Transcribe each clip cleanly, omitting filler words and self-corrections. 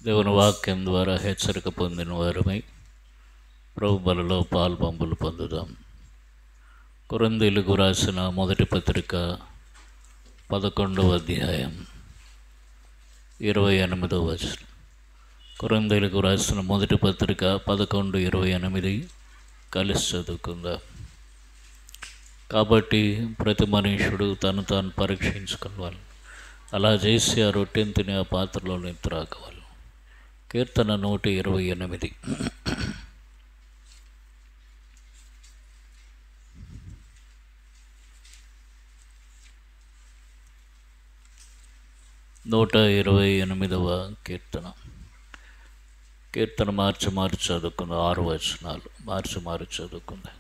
దేవుని వాక్యం ద్వారా హెచ్చరిక పొందిన వారమై ప్రభు బలలో పాల్పంపులు పొందుదాం. కొరింథీయులకు రాసిన మొదటి పత్రిక 11వ అధ్యాయం 28వ వచనం. కొరింథీయులకు రాసిన మొదటి పత్రిక 11:28 కలిసి చదువుకుందాం. కాబట్టి ప్రతి మనుష్యుడు తను తాను పరీక్షించుకోవాలి, అలా చేసి ఆ రొట్టెని తిని ఆ పాత్రలో త్రాగవాలి. కీర్తన 128. కీర్తన మార్చి చదువుకుందాం. 6 వచనాలు మార్చి చదువుకుందాం.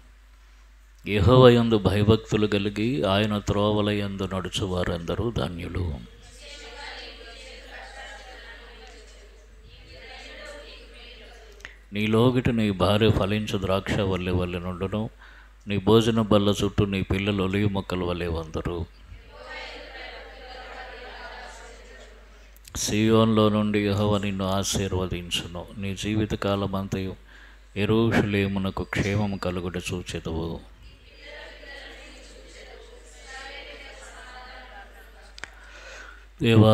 యెహోవా యందు భయభక్తులు కలిగి ఆయన త్రోవల యందు నడుచు వారందరూ ధన్యులు. నీ లోగిట నీ భార్య ఫలించు ద్రాక్ష వల్లె వల్లె నుండును, నీ భోజన బల్ల చుట్టూ నీ పిల్లలు ఒలివ మొక్కల వలె వందరు. సీయోన్లో నుండి యెహోవా నిన్ను ఆశీర్వదించును, నీ జీవితకాలం అంతయు యెరూషలేమునకు క్షేమము కలుగుట చూచెదవు. దేవా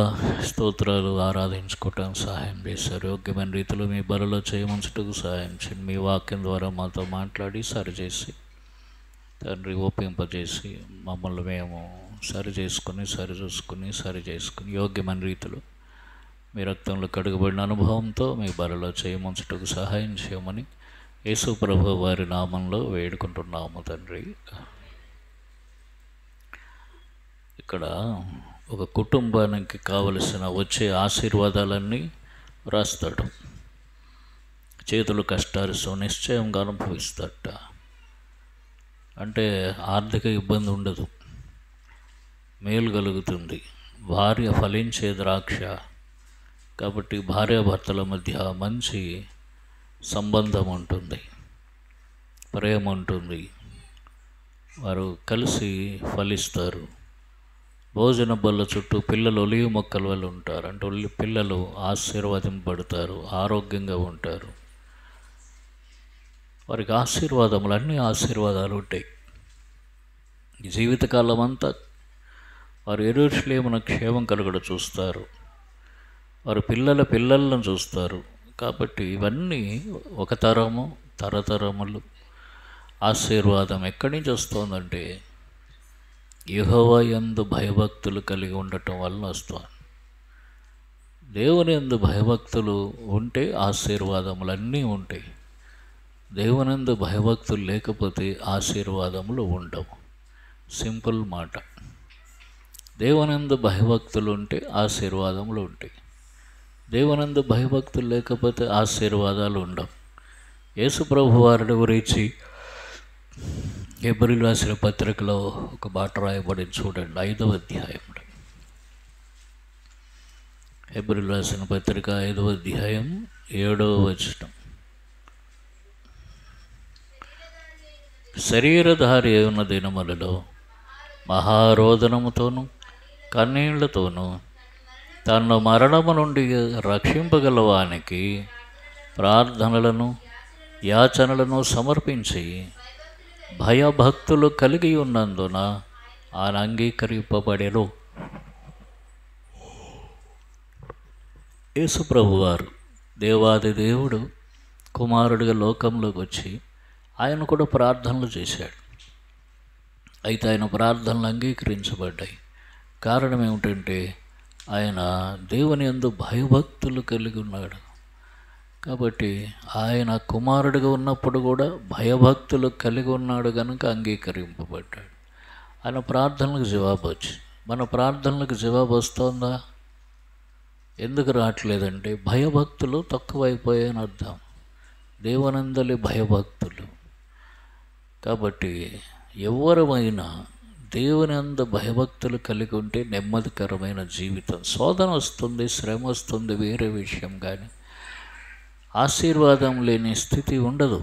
స్తోత్రాలు, ఆరాధించుకోవటం సహాయం చేశారు. యోగ్యమైన రీతిలో మీ బలలో చేయమంచుటకు సహాయం చేయండి. మీ వాక్యం ద్వారా మాతో మాట్లాడి సరిచేసి తండ్రి ఒప్పింపజేసి మమ్మల్ని మేము సరి చేసుకుని యోగ్యమైన రీతిలో మీ రక్తంలో కడుగబడిన అనుభవంతో మీ బలలో చేయమంచుటకు సహాయం చేయమని యేసు ప్రభు వారి నామంలో వేడుకుంటున్నాము తండ్రి. ఇక్కడ ఒక కుటుంబానికి కావలసిన వచ్చే ఆశీర్వాదాలన్నీ రాస్తాడు. చేతులు కష్టాలు నిశ్చయంగా అనుభవిస్తాడట. అంటే ఆర్థిక ఇబ్బంది ఉండదు, మేలు కలుగుతుంది. భార్య ఫలించే ద్రాక్ష కాబట్టి భార్యాభర్తల మధ్య మంచి సంబంధం ఉంటుంది, ప్రేమ ఉంటుంది, వారు కలిసి ఫలిస్తారు. భోజన బల్ల చుట్టూ పిల్లలు ఒలివ మొక్కల వల్ల ఉంటారు. అంటే పిల్లలు ఆశీర్వదింపబడతారు, ఆరోగ్యంగా ఉంటారు. వారికి అన్ని ఆశీర్వాదాలు ఉంటాయి. ఈ జీవితకాలం అంతా వారు యెరూషలేమున క్షేమం కలుగుట చూస్తారు, వారు పిల్లలను చూస్తారు. కాబట్టి ఇవన్నీ ఒక తరము తరతరములు ఆశీర్వాదం ఎక్కడి నుంచి వస్తుందంటే యెహోవా యందు భయభక్తులు కలిగి ఉండటం వలన వస్తుంది. దేవుని యందు భయభక్తులు ఉంటే ఆశీర్వాదములన్నీ ఉంటాయి. దేవుని యందు భయభక్తులు లేకపోతే ఆశీర్వాదములు ఉండవు. సింపుల్ మాట. దేవుని యందు భయభక్తులు ఉంటే ఆశీర్వాదములు ఉంటాయి. దేవుని యందు భయభక్తులు లేకపోతే ఆశీర్వాదాలు ఉండవు. యేసు ప్రభు వారి గురించి హెబ్రీయులకు రాసిన పత్రికలో ఒక మాట రాయబడింది చూడండి. 5వ అధ్యాయంలో హెబ్రీయులకు రాసిన పత్రిక 5వ అధ్యాయం 7వ వచనం. శరీరధారి అయిన దినములలో మహారోదనముతోనూ కన్నీళ్లతోనూ తన మరణము నుండి రక్షింపగలవానికి ప్రార్థనలను యాచనలను సమర్పించి భయభక్తులు కలిగి ఉన్నందున ఆయన అంగీకరింపబడెను. యేసు ప్రభువారు దేవాది దేవుడు కుమారుడిగా లోకంలోకి వచ్చి ఆయన కూడా ప్రార్థనలు చేశాడు. అయితే ఆయన ప్రార్థనలు అంగీకరించబడ్డాయి. కారణం ఏమిటంటే ఆయన దేవుని యందు భయభక్తులు కలిగి ఉన్నాడు. కాబట్టి ఆయన కుమారుడిగా ఉన్నప్పుడు కూడా భయభక్తులు కలిగి ఉన్నాడు కనుక అంగీకరింపబడ్డాడు. ఆయన ప్రార్థనలకు జవాబు వచ్చి మన ప్రార్థనలకు జవాబు వస్తుందా? ఎందుకు రావట్లేదంటే భయభక్తులు తక్కువైపోయాయని అర్థం. దేవునందలి భయభక్తులు. కాబట్టి ఎవరమైనా దేవుని అందు భయభక్తులు కలిగి ఉంటే నెమ్మదికరమైన జీవితం. శోధన వస్తుంది, శ్రమ వస్తుంది, వేరే విషయం. కానీ ఆశీర్వాదం లేని స్థితి ఉండదు.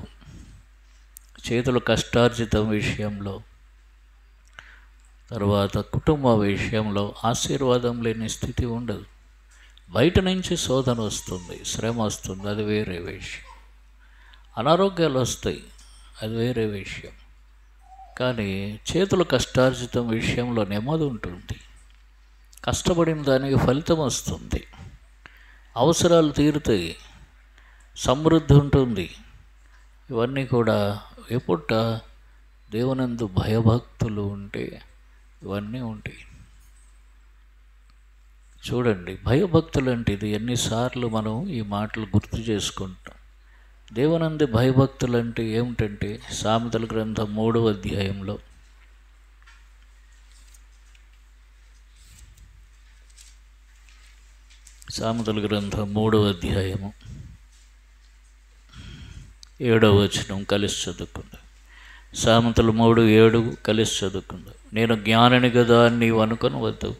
చేతులు కష్టార్జితం విషయంలో, తర్వాత కుటుంబ విషయంలో ఆశీర్వాదం లేని స్థితి ఉండదు. బయట నుంచి శోధన వస్తుంది, శ్రమ వస్తుంది, అది వేరే విషయం. అనారోగ్యాలు వస్తాయి, అది వేరే విషయం. కానీ చేతుల కష్టార్జితం విషయంలో నెమ్మది ఉంటుంది. కష్టపడిన దానికి ఫలితం వస్తుంది, అవసరాలు తీరుతాయి, సమృద్ధి ఉంటుంది. ఇవన్నీ కూడా ఎప్పుట దేవునందు భయభక్తులు ఉంటే ఇవన్నీ ఉంటాయి. చూడండి, భయభక్తులు అంటే ఇది ఎన్నిసార్లు మనం ఈ మాటలు గుర్తు చేసుకుంటాం. దేవునందు భయభక్తులు అంటే ఏమిటంటే సామెతల గ్రంథం 3వ అధ్యాయంలో సామెతల గ్రంథం 3వ అధ్యాయము 7వ వచనం కలిసి చదువుకుందాం. సామెతలు 3:7 కలిసి చదువుకుందాం. నేను జ్ఞానిని కదా అని నీవు అనుకొనవద్దు,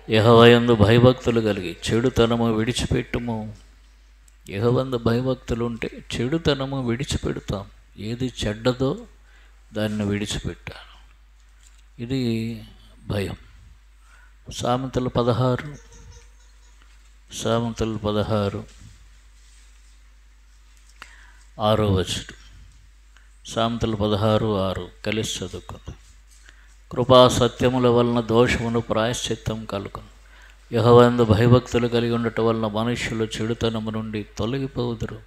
యెహోవాయందు భయభక్తులు కలిగి చెడుతనము విడిచిపెట్టుము. యెహోవాయందు భయభక్తులు ఉంటే చెడుతనము విడిచిపెడతాం. ఏది చెడ్డదో దాన్ని విడిచిపెట్టాను. ఇది భయం. సామెతలు 16 6వ వచనం. సామెతలు 16:6 కలిసి చదువుకుంది. కృపా సత్యముల వలన దోషమును ప్రాయశ్చిత్తం కలుగును. యెహోవాయందు భయభక్తులు కలిగి ఉండటం వలన మనుష్యులు చెడుతనము నుండి తొలగిపోదురు.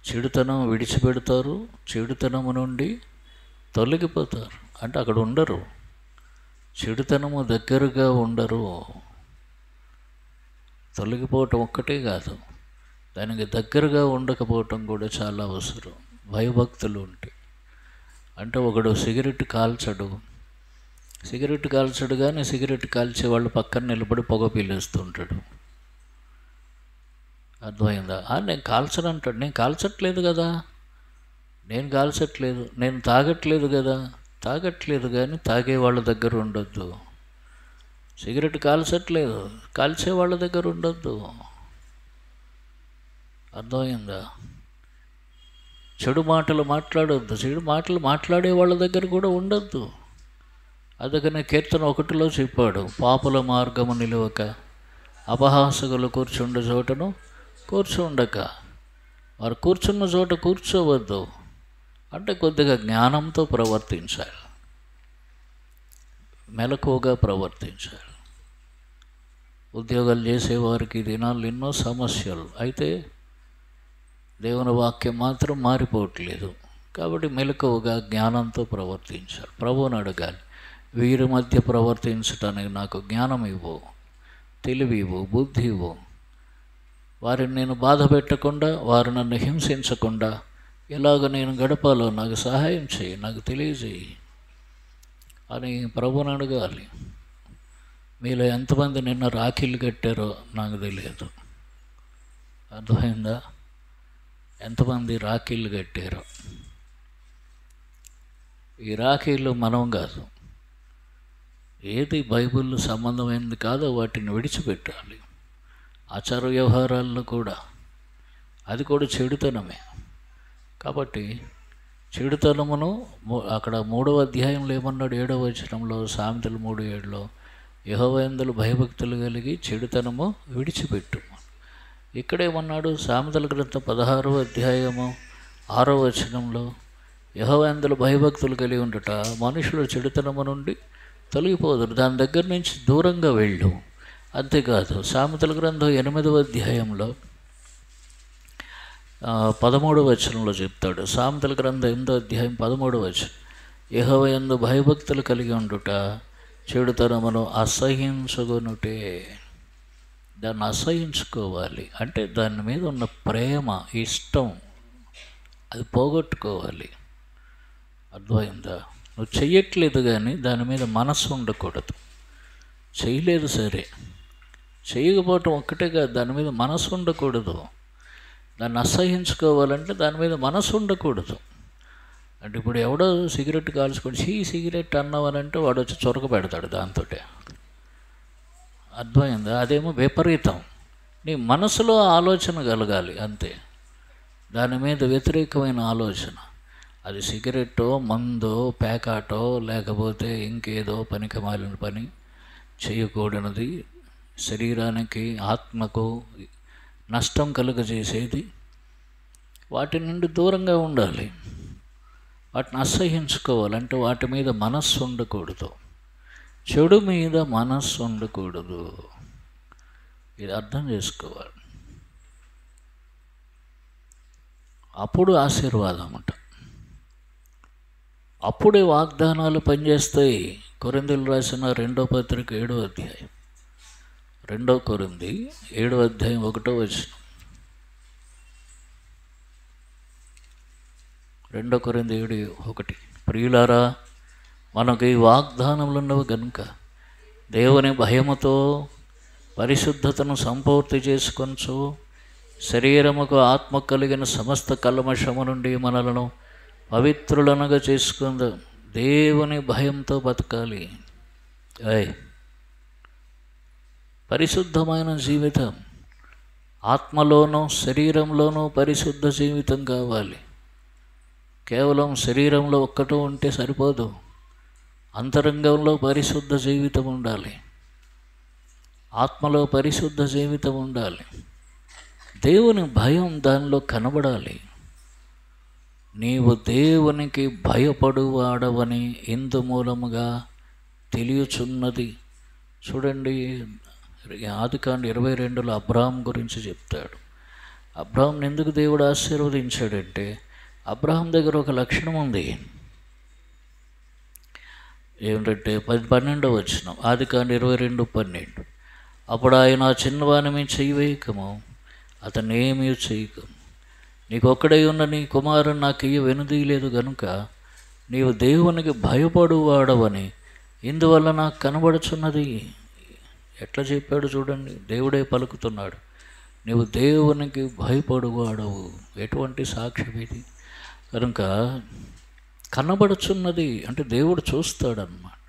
చెడుతనం విడిచిపెడతారు, చెడుతనము నుండి తొలగిపోతారు. అంటే అక్కడ ఉండరు, చెడుతనము దగ్గరగా ఉండరు. తొలగిపోవటం ఒక్కటే కాదు, దానికి దగ్గరగా ఉండకపోవటం కూడా చాలా అవసరం. భయభక్తులు ఉంటాయి. అంటే ఒకడు సిగరెట్ కాల్చడు కానీ సిగరెట్ కాల్చే వాళ్ళు పక్కన నిలబడి పొగ పీలుస్తుంటాడు. అర్థమైందా? నేను కాల్చను అంటాడు. నేను కాల్చట్లేదు కదా, నేను కాల్చట్లేదు. నేను తాగట్లేదు కదా, తాగట్లేదు కానీ తాగే వాళ్ళ దగ్గర ఉండొద్దు. సిగరెట్ కాల్చట్లేదు, కాల్చే వాళ్ళ దగ్గర ఉండొద్దు. అర్థమైందా? చెడు మాటలు మాట్లాడొద్దు, చెడు మాటలు మాట్లాడే వాళ్ళ దగ్గర కూడా ఉండొద్దు. అందుకనే కీర్తన 1లో చెప్పాడు, పాపుల మార్గము నిలువక అపహాసకులు కూర్చుండే చోటను కూర్చుండక. వారు కూర్చున్న చోట కూర్చోవద్దు. అంటే కొద్దిగా జ్ఞానంతో ప్రవర్తించాలి, మెలకువగా ప్రవర్తించాలి. ఉద్యోగాలు చేసేవారికి దినాలు ఎన్నో సమస్యలు. అయితే దేవుని వాక్యం మాత్రం మారిపోవట్లేదు. కాబట్టి మెలకువగా జ్ఞానంతో ప్రవర్తించాలి. ప్రభువుని అడగాలి, వీరి మధ్య ప్రవర్తించడానికి నాకు జ్ఞానం ఇవ్వు, తెలివి ఇవ్వు, బుద్ధి ఇవ్వు. వారిని నేను బాధ పెట్టకుండా, వారు నన్ను హింసించకుండా ఎలాగ నేను గడపాలో నాకు సహాయం చేయి, నాకు తెలియజేయి అని ప్రభువుని అడగాలి. మీలో ఎంతమంది నిన్న రాఖీలు కట్టారో నాకు తెలియదు. అర్థమైందా? ఎంతమంది రాఖీలు కట్టారో. ఈ రాఖీలు మనం కాదు, ఏది బైబిల్ సంబంధమైనది కాదో వాటిని విడిచిపెట్టాలి. ఆచార వ్యవహారాల్లో కూడా అది కూడా చెడుతనమే. కాబట్టి చెడుతనమును అక్కడ 3వ అధ్యాయంలో ఏమన్నాడు? 7వ వచనంలో, సామెతలు 3:7లో యెహోవాయందు భయభక్తులు కలిగి చెడుతనము విడిచిపెట్టు. ఇక్కడేమన్నాడు? సామెతల గ్రంథం 16వ అధ్యాయము 6వ వచనంలో యెహోవాయందు భయభక్తులు కలిగి ఉండుట మనుషులు చెడుతనము నుండి తొలగిపోదురు, దాని దగ్గర నుంచి దూరంగా వెళ్ళు. అంతేకాదు, సామెతల గ్రంథం 8వ అధ్యాయంలో 13వ వచనంలో చెప్తాడు. సామెతల గ్రంథం 8వ అధ్యాయం 13వ వచనం, యెహోవాయందు భయభక్తులు కలిగి ఉండుట చెడుతనమును అసహించుకొనుటే. దాన్ని అసహించుకోవాలి అంటే దాని మీద ఉన్న ప్రేమ, ఇష్టం అది పోగొట్టుకోవాలి. అర్థమైందా? నువ్వు చెయ్యట్లేదు కానీ దాని మీద మనస్సు ఉండకూడదు. చేయలేదు సరే, చేయకపోవటం ఒక్కటే కాదు, దాని మీద మనస్సు ఉండకూడదు. దాన్ని అసహించుకోవాలంటే దాని మీద మనస్సు ఉండకూడదు. అంటే ఇప్పుడు ఎవడో సిగరెట్ కాల్చుకొని సిగరెట్ అన్నావనంటే వాడు వచ్చి చొరక పెడతాడు దాంతో. అర్థమైందా? అదేమో విపరీతం. నీ మనసులో ఆలోచన కలగాలి అంతే, దాని మీద వ్యతిరేకమైన ఆలోచన. అది సిగరెట్టో, మందో, పేకాటో, లేకపోతే ఇంకేదో పనికిమాలిన పని, చేయకూడనిది, శరీరానికి ఆత్మకు నష్టం కలుగజేసేది, వాటి నుండి దూరంగా ఉండాలి. వాటిని అసహ్యించుకోవాలంటే వాటి మీద మనస్సు ఉండకూడదు, చెడు మీద మనస్సు ఉండకూడదు. ఇది అర్థం చేసుకోవాలి. అప్పుడు ఆశీర్వాదం అంట, అప్పుడే వాగ్దానాలు పనిచేస్తాయి. కొరింథీయులకు రాసిన 2వ పత్రిక 7వ అధ్యాయం, 2 కొరింథీ 7వ అధ్యాయం 1వ వచనం. 2 కొరింథీ 7:1. ప్రియులారా, మనకు ఈ వాగ్దానములు ఉన్నవి కనుక దేవుని భయముతో పరిశుద్ధతను సంపూర్తి చేసుకొనుచు శరీరముకు ఆత్మ కలిగిన సమస్త కల్మషము నుండి మనలను పవిత్రులనుగా చేసుకుందాం. దేవుని భయంతో బతకాలి. పరిశుద్ధమైన జీవితం, ఆత్మలోనూ శరీరంలోనూ పరిశుద్ధ జీవితం కావాలి. కేవలం శరీరంలో ఒక్కటో ఉంటే సరిపోదు, అంతరంగంలో పరిశుద్ధ జీవితం ఉండాలి, ఆత్మలో పరిశుద్ధ జీవితం ఉండాలి. దేవుని భయం దానిలో కనబడాలి. నీవు దేవునికి భయపడువాడవని ఇందు మూలముగా తెలియచున్నది. చూడండి, ఆదికాండం 22లో అబ్రహాం గురించి చెప్తాడు. అబ్రహాంని ఎందుకు దేవుడు ఆశీర్వదించాడంటే, అబ్రహాం దగ్గర ఒక లక్షణం ఉంది. ఏమిటంటే 12వ వచనం, ఆదికాండం 22:12. అప్పుడు ఆయన చిన్నవాని మీద చెయ్యి వేయకము, అతను ఏమీ చేయకము, నీకొక్కడై ఉన్న నీ కుమారుని నాకు ఇయ్య వెనుదీయలేదు గనుక నీవు దేవునికి భయపడువాడవని ఇందువల్ల నాకు కనబడుచున్నది. ఎట్లా చెప్పాడు చూడండి, దేవుడే పలుకుతున్నాడు, నీవు దేవునికి భయపడువాడవు. ఎటువంటి సాక్ష్యం ఇది? కనుక కనబడుచున్నది అంటే దేవుడు చూస్తాడన్నమాట.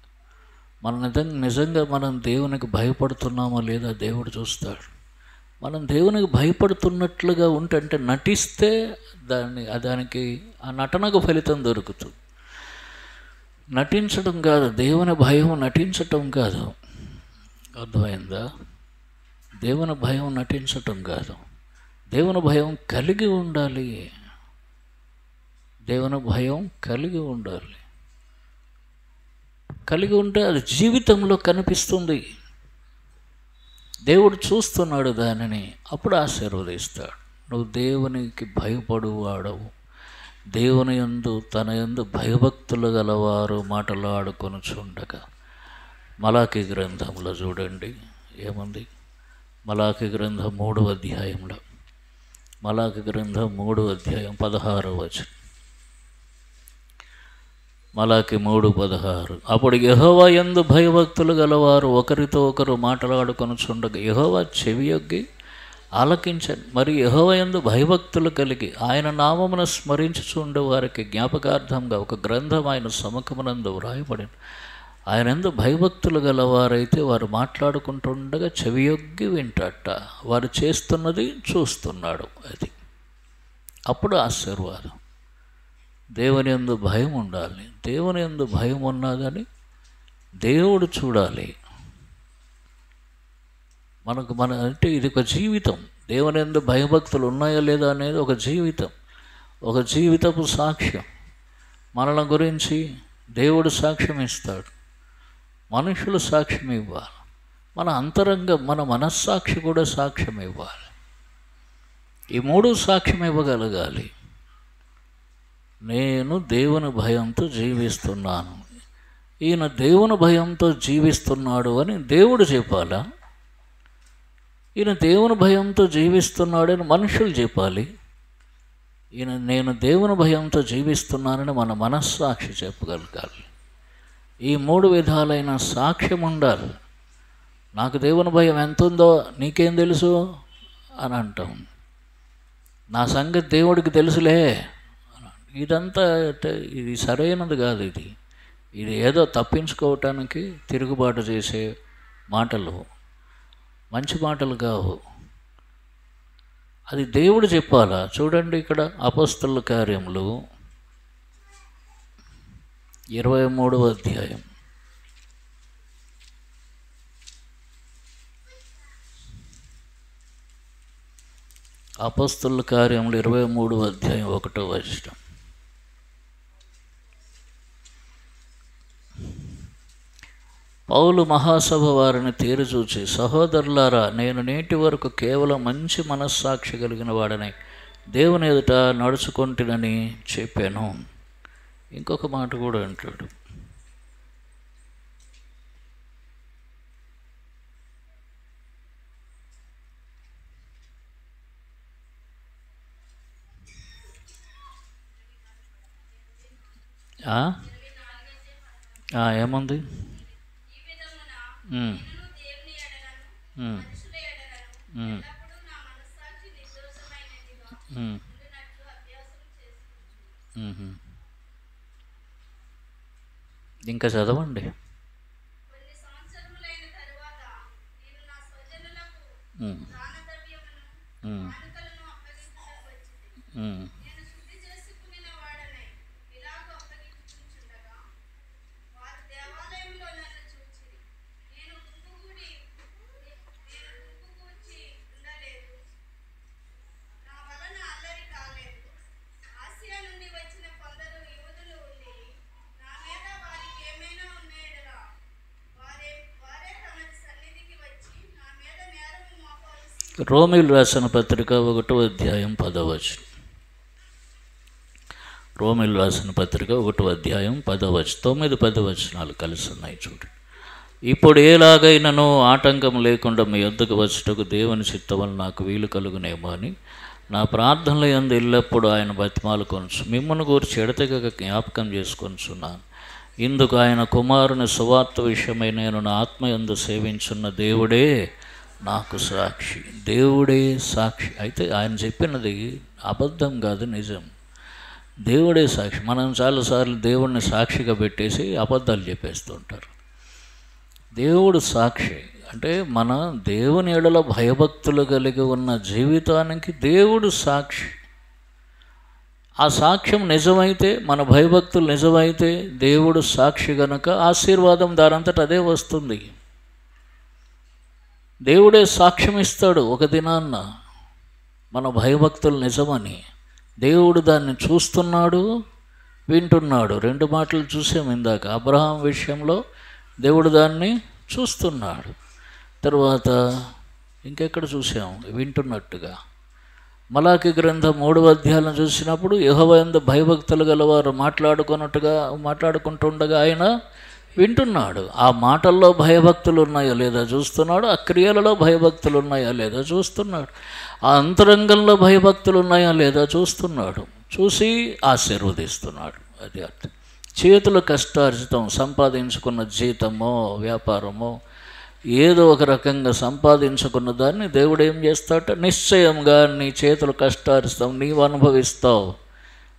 మనం నిజంగా మనం దేవునికి భయపడుతున్నామో లేదా దేవుడు చూస్తాడు. మనం దేవునికి భయపడుతున్నట్లుగా ఉంటే నటిస్తే దానికి ఆ నటనకు ఫలితం దొరుకుతుంది. నటించడం కాదు, దేవుని భయం నటించటం కాదు. అర్థమైందా? దేవుని భయం నటించటం కాదు, దేవుని భయం కలిగి ఉండాలి. దేవుని భయం కలిగి ఉండాలి. కలిగి ఉంటే అది జీవితంలో కనిపిస్తుంది. దేవుడు చూస్తున్నాడు దానిని, అప్పుడు ఆశీర్వదిస్తాడు. నువ్వు దేవునికి భయపడువాడవు, దేవుని యందు తన యందు భయభక్తులు గలవారు మాటలాడుకొనుచుండగా. మలాకి గ్రంథంలో చూడండి ఏముంది, మలాకి గ్రంథం 3వ అధ్యాయంలో, మలాకి గ్రంథం 3వ అధ్యాయం 16వ వచనం. మలాకి 3:16. అప్పుడు యెహోవా యందు భయభక్తులు గలవారు ఒకరితో ఒకరు మాట్లాడుకొనుచుండగా యెహోవా చెవియొగ్గి ఆలకించండి. మరి యెహోవా యందు భయభక్తులు కలిగి ఆయన నామమును స్మరించుచుండే వారికి జ్ఞాపకార్థంగా ఒక గ్రంథం ఆయన సముఖమునందు వ్రాయబడింది. ఆయన యందు భయభక్తులు గలవారైతే వారు మాట్లాడుకుంటుండగా చెవియొగ్గి వింటాట. వారు చేస్తున్నది చూస్తున్నాడు. అది అప్పుడు ఆశీర్వాదం. దేవుని యందు భయం ఉండాలి. దేవుని యందు భయం ఉన్నదని దేవుడు చూడాలి. అంటే ఇది ఒక జీవితం. దేవుని యందు భయభక్తులు ఉన్నాయా లేదా అనేది ఒక జీవితం, ఒక జీవితపు సాక్ష్యం. మనల గురించి దేవుడు సాక్ష్యం ఇస్తాడు, మనుషులు సాక్ష్యం ఇవ్వాలి, మన అంతరంగం మన మనస్సాక్షి కూడా సాక్ష్యం ఇవ్వాలి. ఈ 3 సాక్ష్యం ఇవ్వగలగాలి. నేను దేవుని భయంతో జీవిస్తున్నాను, ఈయన దేవుని భయంతో జీవిస్తున్నాడు అని దేవుడు చెప్పాలా? ఈయన దేవుని భయంతో జీవిస్తున్నాడని మనుషులు చెప్పాలి. నేను దేవుని భయంతో జీవిస్తున్నానని మన మనస్సాక్షి చెప్పగలగాలి. ఈ 3 విధాలైన సాక్ష్యం ఉండాలి. నాకు దేవుని భయం ఎంత ఉందో నీకేం తెలుసు అని అంటాం. నా సంగతి దేవుడికి తెలుసులే. ఇదంతా ఇది సరైనది కాదు. ఇది ఏదో తప్పించుకోవటానికి తిరుగుబాటు చేసే మాటలు, మంచి మాటలు కావు. అది దేవుడు చెప్పాలా? చూడండి ఇక్కడ అపోస్తలుల కార్యములు 23వ అధ్యాయం అపొస్తలుల కార్యములు 23వ అధ్యాయం 1వ వచనం. పౌలు మహాసభ వారిని తేరుచూచి, సహోదరులారా, నేను నేటి వరకు కేవలం మంచి మనస్సాక్షి కలిగిన వాడని దేవుని ఎదుట నడుచుకుంటునని చెప్పాను. ఇంకొక మాట కూడా అంటాడు, ఏముంది? ఇంకా చదవండి. రోమీయులు రాసిన పత్రిక 1వ అధ్యాయం 10వ వచనం. రోమీయులు రాసిన పత్రిక 1వ అధ్యాయం 10వ వచనం. 9-10 వచనాలు కలిసి ఉన్నాయి చూడండి. ఇప్పుడు ఏలాగైనను ఆటంకం లేకుండా మీ యొద్దకు వచ్చుటకు దేవుని చిత్తవల్ల నాకు వీలు కలుగునేమో అని నా ప్రార్థనల యందు ఎల్లప్పుడూ ఆయన బతిమాలుకొనుచు మిమ్మల్ని గురించి ఎడతెగక జ్ఞాపకం చేసుకొనుచున్నాను. ఇందుకు ఆయన కుమారుని సువార్త విషయమై నేను నా ఆత్మయందు సేవించున్న దేవుడే నాకు సాక్షి. దేవుడే సాక్షి. అయితే ఆయన చెప్పినది అబద్ధం కాదు, నిజం. దేవుడే సాక్షి. మనం చాలాసార్లు దేవుడిని సాక్షిగా పెట్టేసి అబద్ధాలు చెప్పేస్తుంటారు. దేవుడు సాక్షి అంటే మన దేవుని ఎడల భయభక్తులు కలిగి ఉన్న జీవితానికి దేవుడు సాక్షి. ఆ సాక్ష్యం నిజమైతే, మన భయభక్తులు నిజమైతే దేవుడు సాక్షి గనుక ఆశీర్వాదం దానంతట అదే వస్తుంది. దేవుడే సాక్ష్యం ఇస్తాడు ఒక దినాన్న మన భయభక్తులు నిజమని. దేవుడు దాన్ని చూస్తున్నాడు, వింటున్నాడు. 2 మాటలు చూసాం ఇందాక. అబ్రహాం విషయంలో దేవుడు దాన్ని చూస్తున్నాడు. తర్వాత ఇంకెక్కడ చూసాం వింటున్నట్టుగా? మలాకి గ్రంథం 3వ అధ్యాయం చూసినప్పుడు యెహోవా యందు భయభక్తులు గలవారు మాట్లాడుకుంటుండగా ఆయన వింటున్నాడు. ఆ మాటల్లో భయభక్తులు ఉన్నాయో లేదా చూస్తున్నాడు. ఆ క్రియలలో భయభక్తులు ఉన్నాయా లేదా చూస్తున్నాడు. ఆ అంతరంగంలో భయభక్తులు ఉన్నాయా లేదా చూస్తున్నాడు. చూసి ఆశీర్వదిస్తున్నాడు. అది అర్థం. చేతుల కష్టార్జితం, సంపాదించుకున్న జీతమో వ్యాపారమో ఏదో ఒక రకంగా సంపాదించుకున్న దాన్ని దేవుడు ఏం చేస్తాడట? నిశ్చయంగా నీ చేతుల కష్టార్జితం నీవు అనుభవిస్తావు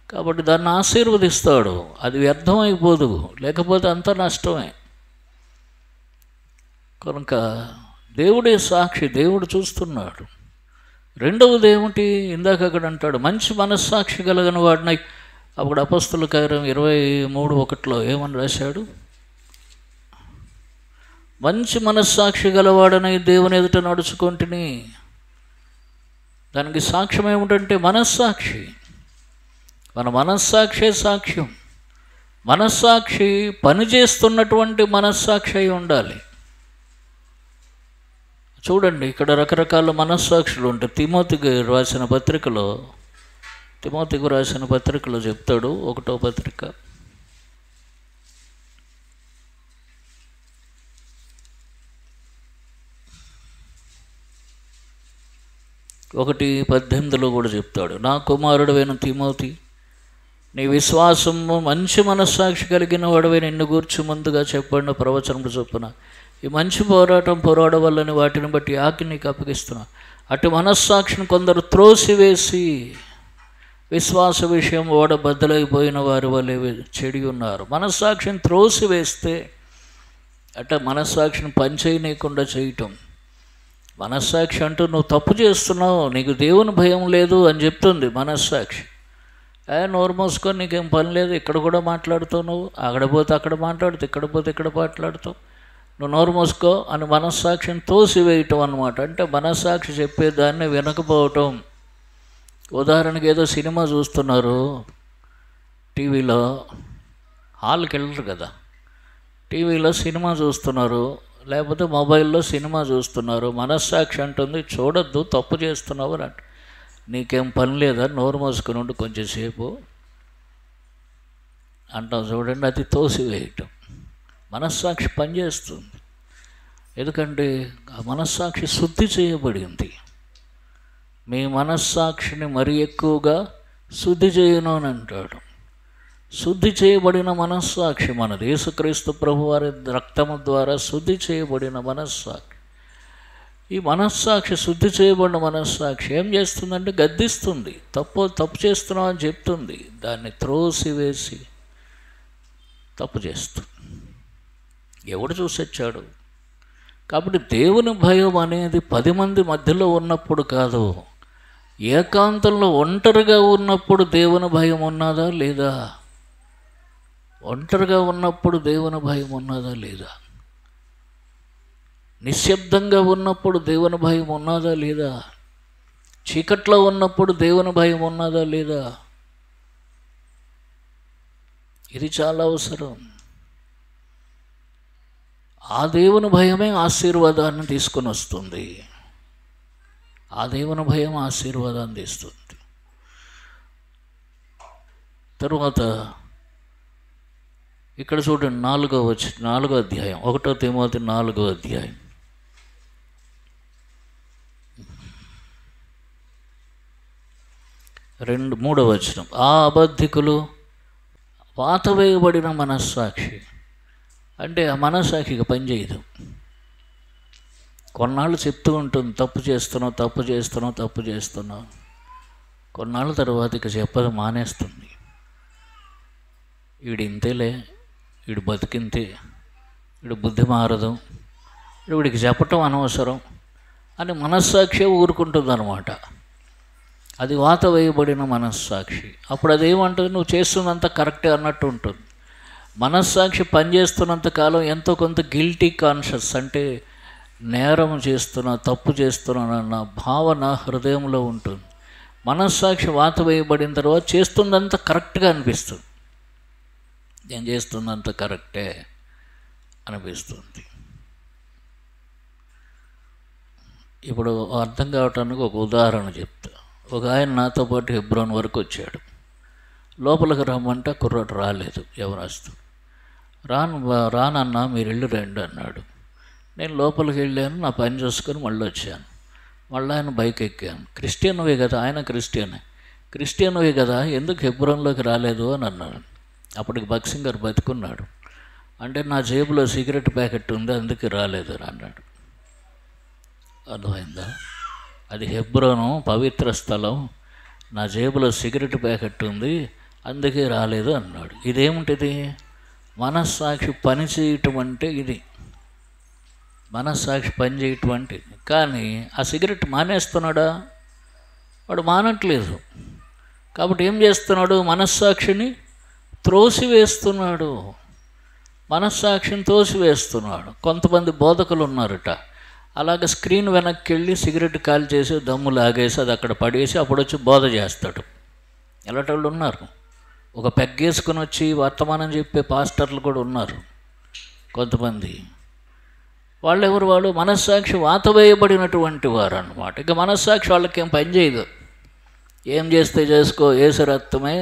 కాబట్టి దాన్ని ఆశీర్వదిస్తాడు. అది వ్యర్థమైపోదు, లేకపోతే అంత నష్టమే. కనుక దేవుడే సాక్షి, దేవుడు చూస్తున్నాడు. రెండవది ఏమిటి? ఇందాక అక్కడ అంటాడు మంచి మనస్సాక్షి కలిగిన వాడిని. అప్పుడు అపొస్తలుల కార్యం 23:1 ఏమని రాశాడు? మంచి మనస్సాక్షి గలవాడని దేవుని ఎదుట నడుచుకుంటుని. దానికి సాక్ష్యం ఏమిటంటే మనస్సాక్షి. మన మనస్సాక్షే సాక్ష్యం. మనస్సాక్షి పనిచేస్తున్నటువంటి మనస్సాక్షి అయి ఉండాలి. చూడండి, ఇక్కడ రకరకాల మనస్సాక్షులు ఉంటాయి. తిమోతికి రాసిన పత్రికలో చెప్తాడు. 1వ పత్రిక 1:18 కూడా చెప్తాడు. నా కుమారుడైన తిమోతి, నీ విశ్వాసము మంచి మనస్సాక్షి కలిగిన వాడవై నిన్ను గూర్చి ముందుగా చెప్పండి ప్రవచనములు చొప్పున ఈ మంచి పోరాటం పోరాడవల్లని వాటిని బట్టి ఆకి నీకు అప్పగిస్తున్నా. అటు మనస్సాక్షిని కొందరు త్రోసివేసి విశ్వాస విషయం బద్దలైపోయిన వారి వలె చెడి ఉన్నారు. మనస్సాక్షిని త్రోసివేస్తే మనస్సాక్షిని పనిచేయనీయకుండా చేయటం. మనస్సాక్షి అంటూ నువ్వు తప్పు చేస్తున్నావు, నీకు దేవుని భయం లేదు అని చెప్తుంది మనస్సాక్షి. నోరు మూసుకొని నీకేం పని లేదు, ఇక్కడ కూడా మాట్లాడుతావు, నువ్వు అక్కడ పోతే అక్కడ మాట్లాడుతావు, ఇక్కడ పోతే ఇక్కడ మాట్లాడుతావు, నువ్వు నోరు మూసుకో అని మనస్సాక్షిని తోసివేయటం అన్నమాట. అంటే మనస్సాక్షి చెప్పేదాన్ని వినకపోవటం. ఉదాహరణకి ఏదో సినిమా చూస్తున్నారు టీవీలో, హాల్కి వెళ్ళరు కదా, టీవీలో సినిమా చూస్తున్నారు, లేకపోతే మొబైల్లో సినిమా చూస్తున్నారు. మనస్సాక్షి అంటుంది చూడొద్దు, తప్పు చేస్తున్నావు అని అంట. నీకేం పని లేదా, నోరు మూసుకుని ఉండి కొంచెంసేపు అంటాం చూడండి. అది తోసివేయటం. మనస్సాక్షి పనిచేస్తుంది. ఎందుకంటే ఆ మనస్సాక్షి శుద్ధి చేయబడింది. మీ మనస్సాక్షిని మరీ ఎక్కువగా శుద్ధి చేయను అని అంటాడు. శుద్ధి చేయబడిన మనస్సాక్షి మనది. యేసుక్రీస్తు ప్రభువారి రక్తము ద్వారా శుద్ధి చేయబడిన మనస్సాక్షి. ఈ మనస్సాక్షి, శుద్ధి చేయబడిన మనస్సాక్షి ఏం చేస్తుందంటే గద్దిస్తుంది. తప్పు చేస్తున్నావు అని చెప్తుంది. దాన్ని త్రోసివేసి తప్పు చేస్తుంది. ఎవడు చూసొచ్చాడు? కాబట్టి దేవుని భయం అనేది 10 మంది మధ్యలో ఉన్నప్పుడు కాదు, ఏకాంతంలో ఒంటరిగా ఉన్నప్పుడు దేవుని భయం ఉన్నదా లేదా? ఒంటరిగా ఉన్నప్పుడు దేవుని భయం ఉన్నదా లేదా? నిశ్శబ్దంగా ఉన్నప్పుడు దేవుని భయం ఉన్నదా లేదా? చీకట్లో ఉన్నప్పుడు దేవుని భయం ఉన్నదా లేదా? ఇది చాలా అవసరం. ఆ దేవుని భయమే ఆశీర్వాదాన్ని తీసుకొని వస్తుంది. ఆ దేవుని భయం ఆశీర్వాదాన్ని తెస్తుంది. తరువాత ఇక్కడ చూడండి, 4వ అధ్యాయం, 1 తిమోతి 4వ అధ్యాయం 3వ వచనం. ఆ అబద్ధికులు వాత వేయబడిన మనస్సాక్షి అంటే ఆ మనస్సాక్షికి పనిచేయదు. కొన్నాళ్ళు చెప్తూ ఉంటుంది, తప్పు చేస్తున్నావు. కొన్నాళ్ళ తర్వాత ఇక చెప్పదు, మానేస్తుంది. వీడు ఇంతేలే, వీడు బతికింతే, వీడు బుద్ధి మారదు, వీడికి చెప్పటం అనవసరం అని మనస్సాక్షి ఊరుకుంటుంది అన్నమాట. అది వాత వేయబడిన మనస్సాక్షి. అప్పుడు అదేమంటుంది, నువ్వు చేస్తున్నంత కరెక్టే అన్నట్టు ఉంటుంది. మనస్సాక్షి పనిచేస్తున్నంత కాలం ఎంతో కొంత గిల్టీ కాన్షియస్ అంటే నేరం చేస్తున్నా, తప్పు చేస్తున్నానన్న భావన హృదయంలో ఉంటుంది. మనస్సాక్షి వాత వేయబడిన తర్వాత చేస్తుందంత కరెక్ట్గా అనిపిస్తుంది. నేను చేస్తున్నంత కరెక్టే అనిపిస్తుంది. ఇప్పుడు అర్థం కావటానికి ఒక ఉదాహరణ చెప్తా. ఒక ఆయన నాతో పాటు హెబ్రోన్ వరకు వచ్చాడు. లోపలికి రమ్మంటే కుర్రాడు రాలేదు, యవనస్తుడు. రానన్నా మీరు ఇల్లు రండి అన్నాడు. నేను లోపలికి వెళ్ళాను, నా పని చూసుకొని మళ్ళీ వచ్చాను. మళ్ళీ ఆయన బైక్ ఎక్కాను. క్రిస్టియన్వే కదా, ఆయన క్రిస్టియన్వే కదా, ఎందుకు హెబ్రోన్లోకి రాలేదు అని అన్నాడు. అప్పటికి భక్సింగ్ గారు బతుకున్నాడు. అంటే నా జేబులో సిగరెట్ ప్యాకెట్ ఉంది, అందుకే రాలేదు అని అన్నాడు. అర్థమైందా? అది హెబ్రోను, పవిత్ర స్థలం, నా జేబులో సిగరెట్ ప్యాకెట్ ఉంది, అందుకే రాలేదు అన్నాడు. ఇదేమిటిది? మనస్సాక్షి పని చేయటం అంటే ఇది. మనస్సాక్షి పని చేయటం అంటే ఇది. కానీ ఆ సిగరెట్ మానేస్తున్నాడా? వాడు మానట్లేదు. కాబట్టి ఏం చేస్తున్నాడు? మనస్సాక్షిని త్రోసివేస్తున్నాడు. మనస్సాక్షిని తోసివేస్తున్నాడు. కొంతమంది బోధకులు ఉన్నారట, అలాగే స్క్రీన్ వెనక్కి వెళ్ళి సిగరెట్ కాల్ చేసి దమ్ము లాగేసి అది అక్కడ పడేసి అప్పుడు వచ్చి బోధ చేస్తాడు. ఎలాంటి వాళ్ళు ఉన్నారు. ఒక పెగ్గేసుకుని వచ్చి వర్తమానం చెప్పే పాస్టర్లు కూడా ఉన్నారు కొంతమంది. వాళ్ళు మనస్సాక్షి వాత వేయబడినటువంటి వారు అన్నమాట. ఇక మనస్సాక్షి వాళ్ళకి ఏం పని చేయదు. ఏం చేస్తే చేసుకో, యేసు రక్తమే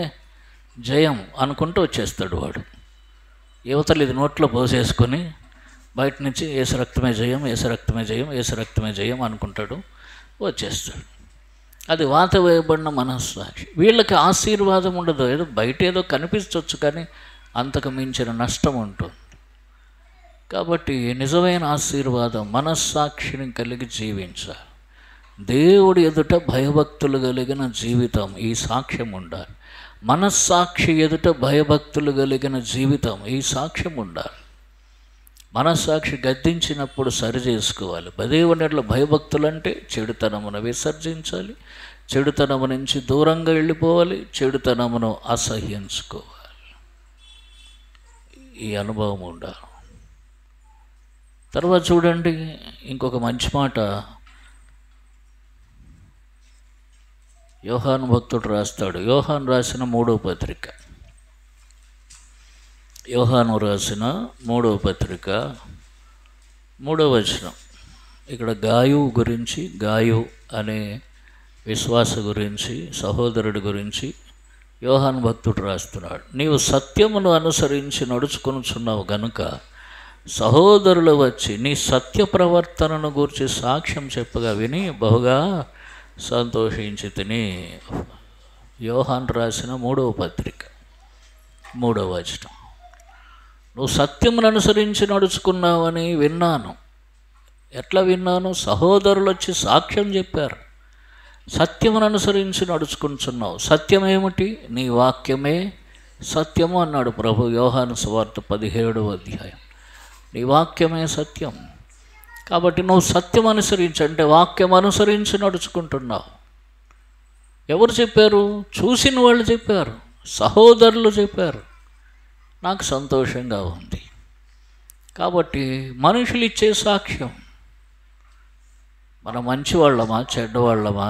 జయం అనుకుంటూ వచ్చేస్తాడు వాడు. యువతలు ఇది నోట్లో పోసేసుకొని బయట నుంచి యేసు రక్తమే జయం, యేసు రక్తమే జయం, యేసు రక్తమే జయం అనుకుంటాడు, వచ్చేస్తాడు. అది వాత వేయబడిన మనస్సాక్షి. వీళ్ళకి ఆశీర్వాదం ఉండదు. ఏదో బయట ఏదో కనిపించవచ్చు, కానీ అంతకు మించిన నష్టం ఉంటుంది. కాబట్టి నిజమైన ఆశీర్వాదం మనస్సాక్షిని కలిగి జీవించాలి. దేవుడి ఎదుట భయభక్తులు కలిగిన జీవితం, ఈ సాక్ష్యం ఉండాలి. మనస్సాక్షి ఎదుట భయభక్తులు కలిగిన జీవితం, ఈ సాక్ష్యం ఉండాలి. మనస్సాక్షి గద్దించినప్పుడు సరి చేసుకోవాలి. దేవునిలో భయభక్తులు అంటే చెడుతనమును విసర్జించాలి, చెడుతనము నుంచి దూరంగా వెళ్ళిపోవాలి, చెడుతనమును అసహ్యించుకోవాలి. ఈ అనుభవం ఉండాలి. తర్వాత చూడండి, ఇంకొక మంచి మాట యోహాను భక్తుడు రాస్తాడు. యోహాను రాసిన 3వ పత్రిక, యోహాను రాసిన 3వ పత్రిక 3వ వచనం. ఇక్కడ గాయు గురించి, గాయు అనే విశ్వాస గురించి, సహోదరుడి గురించి యోహాను భక్తుడు రాస్తున్నాడు. నీవు సత్యమును అనుసరించి నడుచుకొనుచున్నావు గనుక సహోదరులు వచ్చి నీ సత్య ప్రవర్తనను గూర్చి సాక్ష్యం చెప్పగా విని బహుగా సంతోషించి తిని. యోహాను రాసిన 3వ పత్రిక 3వ వచనం. నువ్వు సత్యమును అనుసరించి నడుచుకున్నావని విన్నాను. ఎట్లా విన్నాను? సహోదరులు వచ్చి సాక్ష్యం చెప్పారు. సత్యమును అనుసరించి నడుచుకుంటున్నావు. సత్యం ఏమిటి? నీ వాక్యమే సత్యము అన్నాడు ప్రభు యోహాను సువార్త 17వ అధ్యాయం. నీ వాక్యమే సత్యం. కాబట్టి నువ్వు సత్యం అనుసరించి, అంటే వాక్యం అనుసరించి నడుచుకుంటున్నావు. ఎవరు చెప్పారు? చూసిన వాళ్ళు చెప్పారు, సహోదరులు చెప్పారు. నాకు సంతోషంగా ఉంది. కాబట్టి మనుషులు ఇచ్చే సాక్ష్యం, మనం మంచివాళ్ళమా చెడ్డవాళ్ళమా,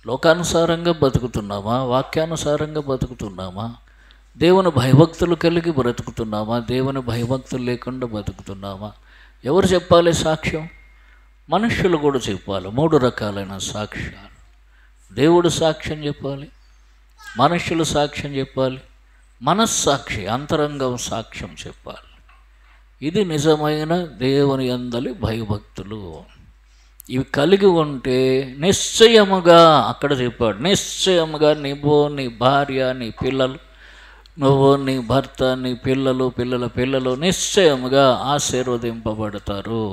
లోకానుసారంగా బతుకుతున్నామా, వాక్యానుసారంగా బతుకుతున్నామా, దేవుని భయభక్తులు కలిగి బ్రతుకుతున్నామా, దేవుని భయభక్తులు లేకుండా బతుకుతున్నామా? ఎవరు చెప్పాలి సాక్ష్యం? మనుష్యులు కూడా చెప్పాలి. 3 రకాలైన సాక్ష్యాలు. దేవుడు సాక్ష్యం చెప్పాలి, మనుష్యులు సాక్ష్యం చెప్పాలి, మనస్సాక్షి అంతరంగం సాక్ష్యం చెప్పాలి. ఇది నిజమైన దేవుని యందలి భయభక్తులు. ఇవి కలిగి ఉంటే నిశ్చయముగా, అక్కడ చెప్పాడు, నిశ్చయముగా నువ్వు, నీ భార్య, నీ పిల్లలు, నువ్వు, నీ భర్త, నీ పిల్లలు, పిల్లల పిల్లలు నిశ్చయముగా ఆశీర్వదింపబడతారు.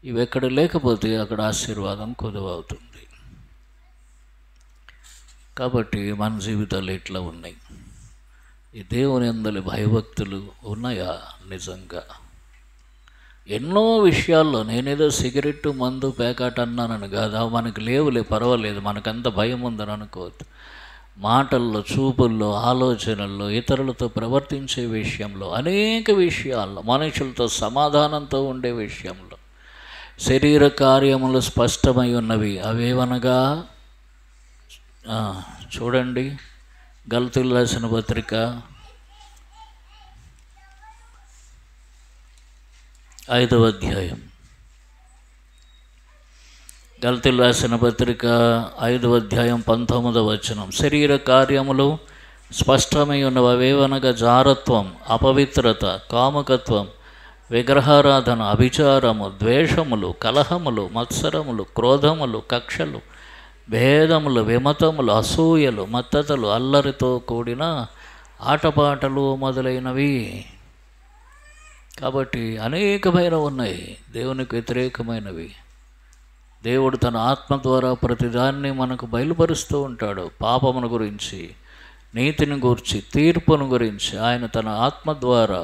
ఇవి ఎక్కడ లేకపోతే అక్కడ ఆశీర్వాదం కొదువవుతుంది. కాబట్టి మన జీవితాలు ఇట్లా ఉన్నాయి. ఈ దేవుని యందలి భయభక్తులు ఉన్నాయా? నిజంగా ఎన్నో విషయాల్లో, నేనేదో సిగరెట్టు, మందు, పేకాట అన్నానని కాదు, మనకు లేవులే, పర్వాలేదు, మనకంత భయం ఉందని అనుకోవద్దు. మాటల్లో, చూపుల్లో, ఆలోచనల్లో, ఇతరులతో ప్రవర్తించే విషయంలో, అనేక విషయాల్లో, మనుషులతో సమాధానంతో ఉండే విషయంలో శరీర కార్యములు స్పష్టమై ఉన్నవి. అవేవనగా చూడండి, గలతీయులకు రాసిన పత్రిక 5వ అధ్యాయం, గలతీయులకు రాసిన పత్రిక 5వ అధ్యాయం 19వ వచనం. శరీర కార్యములు స్పష్టమై ఉన్నవి. అవేవనగా జారత్వం, అపవిత్రత, కామకత్వం, విగ్రహారాధన, అభిచారము, ద్వేషములు, కలహములు, మత్సరములు, క్రోధములు, కక్షలు, భేదములు, విమతములు, అసూయలు, మత్తతలు, అల్లరితో కూడిన ఆటపాటలు మొదలైనవి. కాబట్టి అనేకమైన ఉన్నాయి దేవునికి వ్యతిరేకమైనవి. దేవుడు తన ఆత్మ ద్వారా ప్రతిదాన్ని మనకు బయలుపరుస్తూ ఉంటాడు. పాపమును గురించి, నీతిని గురించి, తీర్పును గురించి ఆయన తన ఆత్మ ద్వారా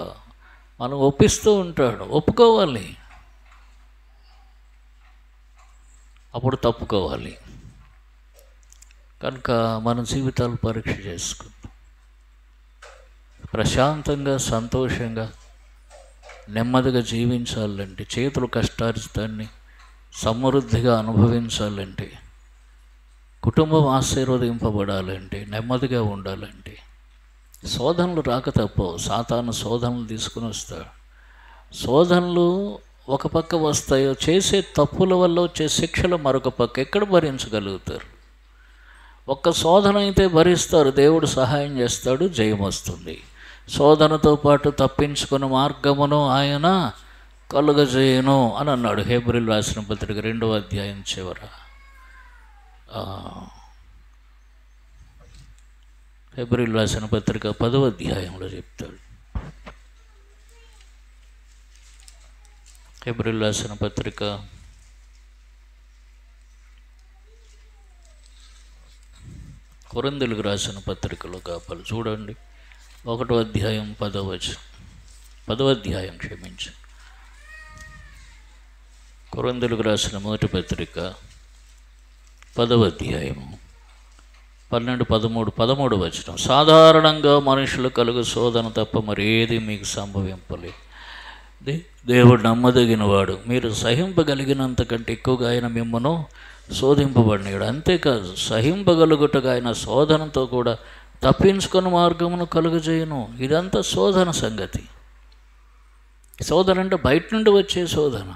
మనం ఒప్పిస్తూ ఉంటాడు. ఒప్పుకోవాలి, అప్పుడు తప్పుకోవాలి. కనుక మన జీవితాలు పరీక్ష చేసుకుందాం. ప్రశాంతంగా, సంతోషంగా, నెమ్మదిగా జీవించాలంటే, చేతులు కష్టార్జితాన్ని సమృద్ధిగా అనుభవించాలంటే, కుటుంబం ఆశీర్వదింపబడాలంటే, నెమ్మదిగా ఉండాలంటే శోధనలు రాక తప్పవు. సాతాను శోధనలు తీసుకుని వస్తాడు. శోధనలు ఒక పక్క వస్తాయో, చేసే తప్పుల వల్ల వచ్చే శిక్షలు మరొక పక్క. ఎక్కడ భరించగలుగుతారు? ఒక్క శోధన అయితే భరిస్తారు, దేవుడు సహాయం చేస్తాడు, జయం వస్తుంది. శోధనతో పాటు తప్పించుకున్న మార్గమును ఆయన కలుగజేయను అని అన్నాడు హెబ్రీయులకు రాసిన పత్రిక 2వ అధ్యాయం చివర. హెబ్రీయులకు రాసిన పత్రిక 10వ అధ్యాయంలో చెప్తాడు. హెబ్రీయులకు రాసిన పత్రిక 10వ కొరింథీయులకు రాసిన పత్రికలో కాపాలి చూడండి, 1వ అధ్యాయం 10వ వచనం. 10వ అధ్యాయం క్షమించండి, కొరింథీయులకు రాసిన మొదటి పత్రిక 10వ అధ్యాయము 12, 13, 13వ వచనం. సాధారణంగా మనుషులు కలుగు శోధన తప్ప మరి ఏది మీకు సంభవింపలేదు. దేవుడు నమ్మదగినవాడు, మీరు సహింపగలిగినంత కంటే ఎక్కువగా ఆయన మిమ్మను శోధింపబడినాడు. అంతేకాదు, సహింపగలుగుటగా ఆయన శోధనతో కూడా తప్పించుకున్న మార్గమును కలుగజేయను. ఇదంతా శోధన సంగతి. శోధన అంటే బయట నుండి వచ్చే శోధన.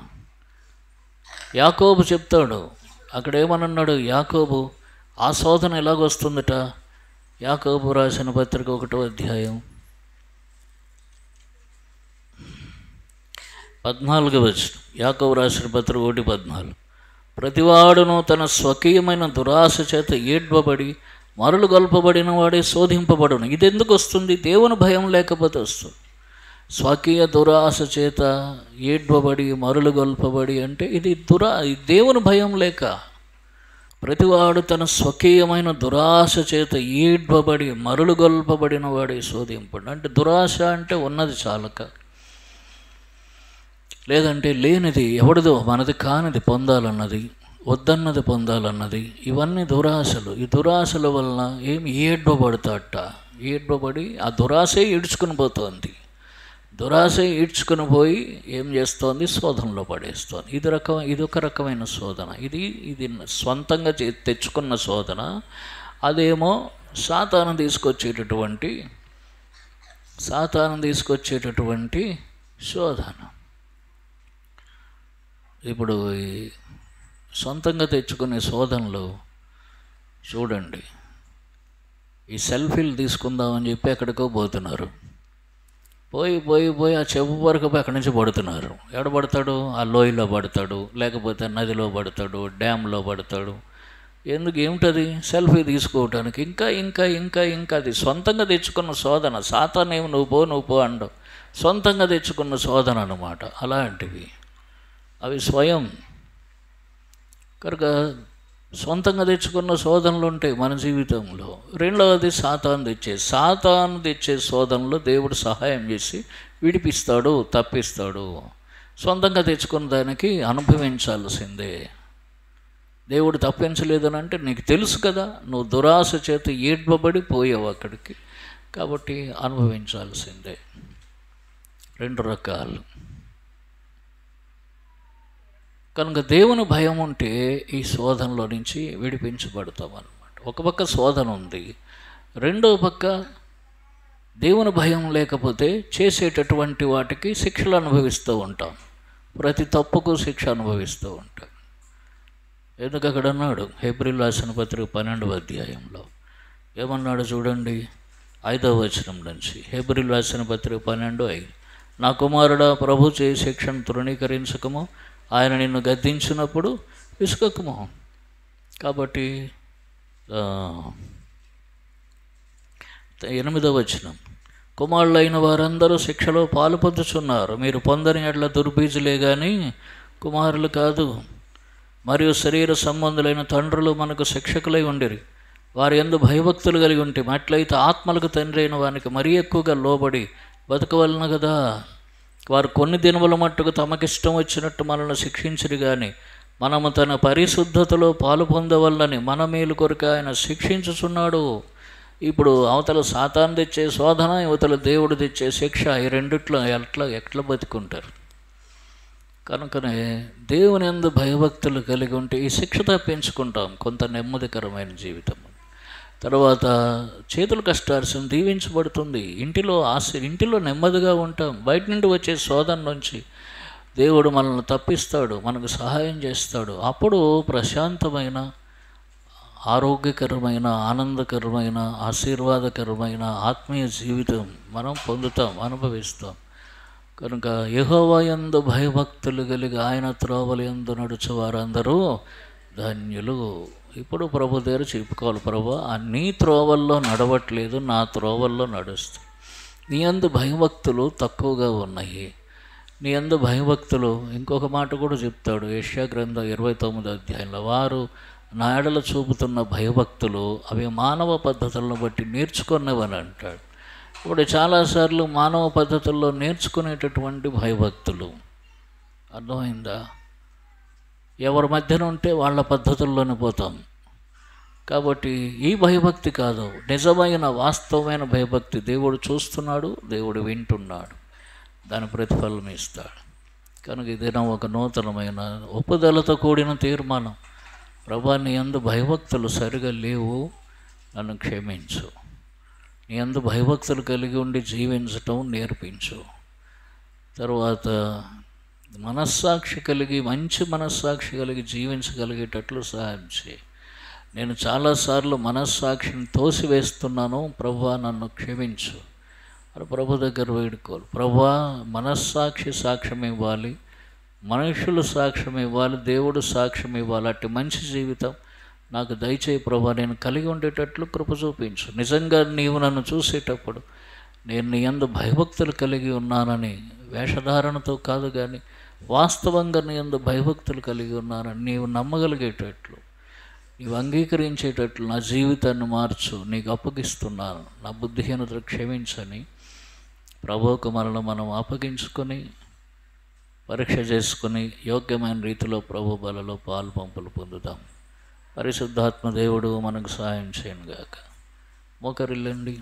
యాకోబు చెప్తాడు, అక్కడ ఏమన్నాడు యాకోబు, ఆ శోధన ఎలాగొస్తుందట. యాకోబు రాసిన పత్రిక 1వ అధ్యాయం 14వ వచనం. యాకోబు రాసిన పత్రిక 1:14. ప్రతివాడును తన స్వకీయమైన దురాశ చేత ఏడ్వబడి మరలు గొల్పబడిన వాడే శోధింపబడును. ఇది ఎందుకు వస్తుంది? దేవుని భయం లేకపోతే వస్తుంది. స్వకీయ దురాశ చేత ఏడ్వబడి మరలు గొల్పబడి అంటే ఇది దేవుని భయం లేక. ప్రతివాడు తన స్వకీయమైన దురాశ చేత ఏడ్వబడి మరలు గొల్పబడిన వాడే శోధింపడు. అంటే దురాశ అంటే ఉన్నది చాలక, లేదంటే లేనిది, ఎవడిదో మనది కానిది పొందాలన్నది, వద్దన్నది పొందాలన్నది, ఇవన్నీ దురాశలు. ఈ దురాశల వలన ఏమి ఏడ్వబడి ఆ దురాశే ఈడ్చుకుని పోతోంది. దురాశ ఈడ్చుకుని పోయి ఏం చేస్తోంది? శోధనలో పడేస్తోంది. ఇది ఒక రకమైన శోధన. ఇది స్వంతంగా తెచ్చుకున్న శోధన. అదేమో సాతాను తీసుకొచ్చేటటువంటి శోధన. ఇప్పుడు ఈ సొంతంగా తెచ్చుకునే శోధనలు చూడండి, ఈ సెల్ఫీలు తీసుకుందామని చెప్పి ఎక్కడికో పోతున్నారు. పోయి ఆ చెప్పు వరకు అక్కడి నుంచి పడుతున్నారు. ఎక్కడ పడతాడు? ఆ లోయలో పడతాడు, లేకపోతే నదిలో పడతాడు, డ్యామ్లో పడతాడు. ఏమిటది? సెల్ఫీ తీసుకోవటానికి. ఇంకా అది సొంతంగా తెచ్చుకున్న శోధన. సాతానేమి నువ్వు పో అండవు. సొంతంగా తెచ్చుకున్న శోధన అన్నమాట. అలాంటివి అవి స్వయం. కనుక సొంతంగా తెచ్చుకున్న శోధనలు ఉంటాయి మన జీవితంలో. రెండవది సాతాను తెచ్చే శోధనలో దేవుడు సహాయం చేసి విడిపిస్తాడు, తప్పిస్తాడు. సొంతంగా తెచ్చుకున్న దానికి అనుభవించాల్సిందే. దేవుడు తప్పించలేదని అంటే నీకు తెలుసు కదా, నువ్వు దురాశ చేత ఏడ్వబడి పోయావు అక్కడికి, కాబట్టి అనుభవించాల్సిందే. 2 రకాలు. కనుక దేవుని భయం ఉంటే ఈ శోధనలో నుంచి విడిపించబడతాం అన్నమాట. ఒక పక్క శోధన ఉంది, రెండో పక్క దేవుని భయం లేకపోతే చేసేటటువంటి వాటికి శిక్షలు అనుభవిస్తూ ఉంటాం. ప్రతి తప్పుకు శిక్ష అనుభవిస్తూ ఉంటాం. ఎందుకు అక్కడ అన్నాడు హెబ్రీయులకు రాసిన పత్రిక 12వ అధ్యాయంలో ఏమన్నాడు చూడండి, 5వ వచనం నుంచి. హెబ్రీయులకు రాసిన పత్రిక 12:5. నా కుమారుడా, ప్రభు చేయి శిక్షను తృణీకరించకము, ఆయన నిన్ను గద్దించినప్పుడు విసుకకుము. కాబట్టి 8వ వచనం. కుమారులైన వారందరూ శిక్షలో పాలు పొందుచున్నారు, మీరు పొందని ఎడ్ల దుర్బీజులే కానీ కుమారులు కాదు. మరియు శరీర సంబంధులైన తండ్రులు మనకు శిక్షకులై ఉండిరి, వారి యందు భయభక్తులు కలిగి ఉంటే అట్లయితే ఆత్మలకు తండ్రి అయిన వానికి మరీ ఎక్కువగా లోబడి బతకవలన కదా. వారు కొన్ని దినముల మట్టుకు తమకిష్టం వచ్చినట్టు మనల్ని శిక్షించరు కానీ మనము తన పరిశుద్ధతలో పాలు పొందవల్లని మన మేలు కొరకు ఆయన శిక్షించుచున్నాడు. ఇప్పుడు అవతల సాతాను తెచ్చే శోధన, యువతల దేవుడు తెచ్చే శిక్ష, ఈ రెండిట్లో ఎట్లా బతుకుంటారు? కనుకనే దేవుని యందు భయభక్తులు కలిగి ఉంటే ఈ శిక్ష తప్పించుకుంటాం, కొంత నెమ్మదికరమైన జీవితం. తర్వాత చేతులు కష్టార్జన దీవించబడుతుంది. ఇంటిలో నెమ్మదిగా ఉంటాం. బయట నుండి వచ్చే శోధన నుంచి దేవుడు మనల్ని తప్పిస్తాడు, మనకు సహాయం చేస్తాడు. అప్పుడు ప్రశాంతమైన, ఆరోగ్యకరమైన, ఆనందకరమైన, ఆశీర్వాదకరమైన ఆత్మీయ జీవితం మనం పొందుతాం, అనుభవిస్తాం. కనుక యెహోవా యందు భయభక్తులు కలిగి ఆయన త్రోవల యందు నడుచు వారందరూ ధన్యులు. ఇప్పుడు ప్రభు దగ్గర చెప్పుకోవాలి, ప్రభు నీ త్రోవల్లో నడవట్లేదు, నా త్రోవల్లో నడుస్తూ. నీ యందు భయభక్తులు తక్కువగా ఉన్నాయి. నీ యందు భయభక్తులు, ఇంకొక మాట కూడా చెప్తాడు యెషయా గ్రంథం 29వ అధ్యాయంలో, వారు నా ఎడల చూపుతున్న భయభక్తులు అవి మానవ పద్ధతులను బట్టి నేర్చుకున్నవని అంటాడు. ఇప్పుడు చాలాసార్లు మానవ పద్ధతుల్లో నేర్చుకునేటటువంటి భయభక్తులు, అర్థమైందా? ఎవరి మధ్యన ఉంటే వాళ్ళ పద్ధతుల్లోనే పోతాం. కాబట్టి ఈ భయభక్తి కాదు, నిజమైన వాస్తవమైన భయభక్తి. దేవుడు చూస్తున్నాడు, దేవుడు వింటున్నాడు. దాని ప్రతిఫలం ఇస్తాడు. కనుక ఇదేనా ఒక నూతనమైన ఒప్పుదలతో కూడిన తీర్మానం. ప్రభా, నీ యందు భయభక్తులు సరిగా లేవు, నన్ను క్షమించు. నీ యందు భయభక్తులు కలిగి ఉండి జీవించటం నేర్పించు. తర్వాత మనస్సాక్షి కలిగి, మంచి మనస్సాక్షి కలిగి జీవించగలిగేటట్లు సహాయం చేయి. నేను చాలాసార్లు మనస్సాక్షిని తోసివేస్తున్నాను, ప్రభువా నన్ను క్షమించు అని ప్రభు దగ్గర వేడుకోవాలి. ప్రభువా, మనస్సాక్షి సాక్ష్యం ఇవ్వాలి, మనుషులు సాక్ష్యం ఇవ్వాలి, దేవుడు సాక్ష్యం ఇవ్వాలి. అట్టి మంచి జీవితం నాకు దయచేయి ప్రభువా, నేను కలిగి ఉండేటట్లు కృప చూపించు. నిజంగా నీవు నన్ను చూసేటప్పుడు నేను నీ యందు భయభక్తులు కలిగి ఉన్నానని, వేషధారణతో కాదు కానీ వాస్తవంగా నీ యందు భయభక్తులు కలిగి ఉన్నానని నీవు నమ్మగలిగేటట్లు, నీవు అంగీకరించేటట్లు నా జీవితాన్ని మార్చు, నీకు అప్పగిస్తున్నాను, నా బుద్ధిహీనతను క్షమించని ప్రభువుకు మనల్ని మనం అప్పగించుకొని పరీక్ష చేసుకుని యోగ్యమైన రీతిలో ప్రభు బలలో పాలు పంపులు పొందుదాం. పరిశుద్ధాత్మ దేవుడు మనకు సహాయం చేయను గాక. మోకరిల్లండి.